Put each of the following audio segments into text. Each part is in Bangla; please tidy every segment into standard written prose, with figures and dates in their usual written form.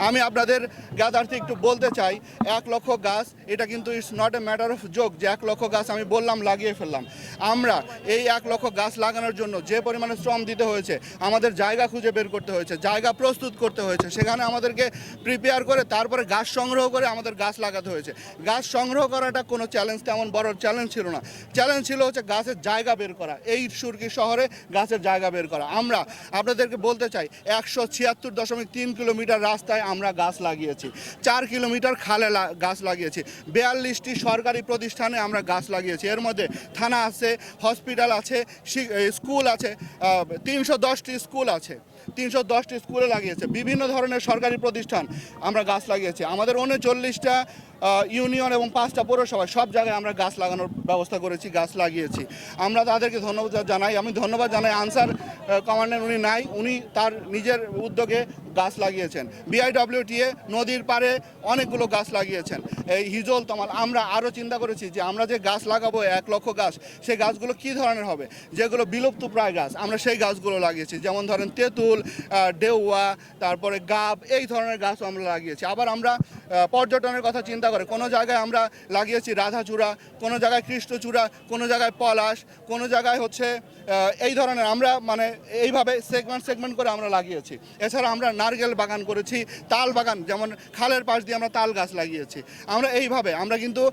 আমি আপনাদের জ্ঞাতার্থে একটু বলতে চাই 1 লক্ষ গাছ এটা কিন্তু it's not a matter of joke যে 1 লক্ষ গাছ আমি বললাম লাগিয়ে ফেললাম। আমরা এই 1 লক্ষ গাছ লাগানোর জন্য যে পরিমাণে শ্রম দিতে হয়েছে, আমাদের জায়গা খুঁজে বের করতে হয়েছে, জায়গা প্রস্তুত করতে হয়েছে, সেখানে আমাদেরকে প্রিপেয়ার করে তারপরে গাছ সংগ্রহ করে আমাদের গাছ লাগাতে হয়েছে। গাছ সংগ্রহ করাটা কোনো চ্যালেঞ্জ, তেমন বড় চ্যালেঞ্জ ছিল না। চ্যালেঞ্জ ছিল হচ্ছে গাছের জায়গা বের করা, এই সুরকি শহরে গাছের জায়গা বের করা। আমরা আপনাদেরকে বলতে চাই 176.3 কিলোমিটার রাস্তায় আমরা গাছ লাগিয়েছি, 4 কিলোমিটার খালে গাছ লাগিয়েছি, 42টি সরকারি প্রতিষ্ঠানে আমরা গাছ লাগিয়েছি। এর মধ্যে থানা আছে, হসপিটাল আছে, স্কুল আছে, 310টি স্কুল আছে, 310টি স্কুলে লাগিয়েছে, বিভিন্ন ধরনের সরকারি প্রতিষ্ঠান আমরা গাছ লাগিয়েছি। আমাদের 39টা ইউনিয়ন এবং 5টা পৌরসভা, সব জায়গায় আমরা গাছ লাগানোর ব্যবস্থা করেছি, গাছ লাগিয়েছি। আমরা তাদেরকে ধন্যবাদ জানাই। আমি ধন্যবাদ জানাই আনসার কমান্ডার, উনি নাই, উনি তার নিজের উদ্যোগে গাছ লাগিয়েছেন। BIWTA নদীর পাড়ে অনেকগুলো গাছ লাগিয়েছেন। এই হিজল তমাল আমরা আরও চিন্তা করেছি যে আমরা যে গাছ লাগাবো 1 লক্ষ গাছ, সেই গাছগুলো কী ধরনের হবে, যেগুলো বিলুপ্ত প্রায় গাছ আমরা সেই গাছগুলো লাগিয়েছি। যেমন ধরেন তেঁতুল, ডেউয়া, তারপরে গাব, এই ধরনের গাছও আমরা লাগিয়েছি। আবার আমরা পর্যটনের কথা চিন্তা করে কোনো জায়গায় আমরা লাগিয়েছি রাধাচূড়া, কোনো জায়গায় কৃষ্ণচূড়া, কোনো জায়গায় পলাশ, কোনো জায়গায় হচ্ছে এই ধরনের আমরা মানে এইভাবে সেগমেন্ট করে আমরা লাগিয়েছি। এছাড়া আমরা নারকেল বাগান করেছি, তাল বাগান, যেমন খালের পাশ দিয়ে আমরা তাল গাছ লাগিয়েছি। আমরা এইভাবে আমরা কিন্তু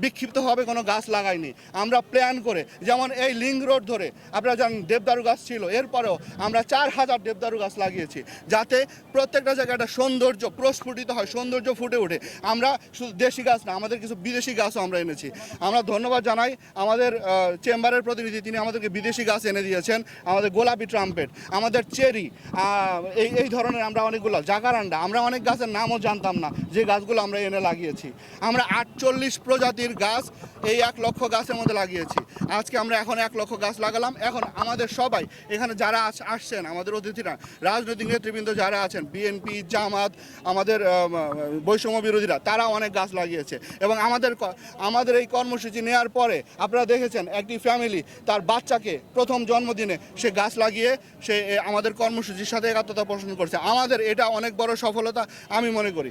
বিক্ষিপ্তভাবে কোনো গাছ লাগাইনি, আমরা প্ল্যান করে। যেমন এই লিঙ্ক রোড ধরে আপনারা জানেন দেবদারু গাছ ছিল, এরপরেও আমরা 4000 দেবদারু গাছ লাগিয়েছি, যাতে প্রত্যেকটা জায়গায় একটা সৌন্দর্য প্রস্ফুটিত হয়, সৌন্দর্য ফুটে ওঠে। আমরা শুধু দেশি গাছ না, আমাদের কিছু বিদেশি গাছও আমরা এনেছি। আমরা ধন্যবাদ জানাই আমাদের চেম্বারের প্রতিনিধি, তিনি আমাদেরকে বিদেশি গাছ এনে দিয়েছেন। আমাদের গোলাপি ট্রাম্পেট, আমাদের চেরি, এই ধরনের আমরা অনেকগুলো জাকারান্ডা, আমরা অনেক গাছের নামও জানতাম না, যে গাছগুলো আমরা এনে লাগিয়েছি। আমরা 48 প্রজাতির গাছ এই 1 লক্ষ গাছের মধ্যে লাগিয়েছি। আজকে আমরা এখন 1 লক্ষ গাছ লাগালাম। এখন আমাদের সবাই এখানে যারা আসছেন, আমাদের অতিথিরা, রাজনৈতিক নেতৃবৃন্দ যারা আছেন, বিএনপি, জামাত, আমাদের বৈষম্য বিরোধীরা, তারা অনেক গাছ লাগিয়েছে। এবং আমাদের এই কর্মসূচি নেওয়ার পরে আপনারা দেখেছেন একটি ফ্যামিলি তার বাচ্চাকে প্রথম জন্মদিনে সে গাছ লাগিয়ে সে আমাদের কর্মসূচির সাথে একাত্মতা পোষণ করছে। আমাদের এটা অনেক বড় সফলতা আমি মনে করি।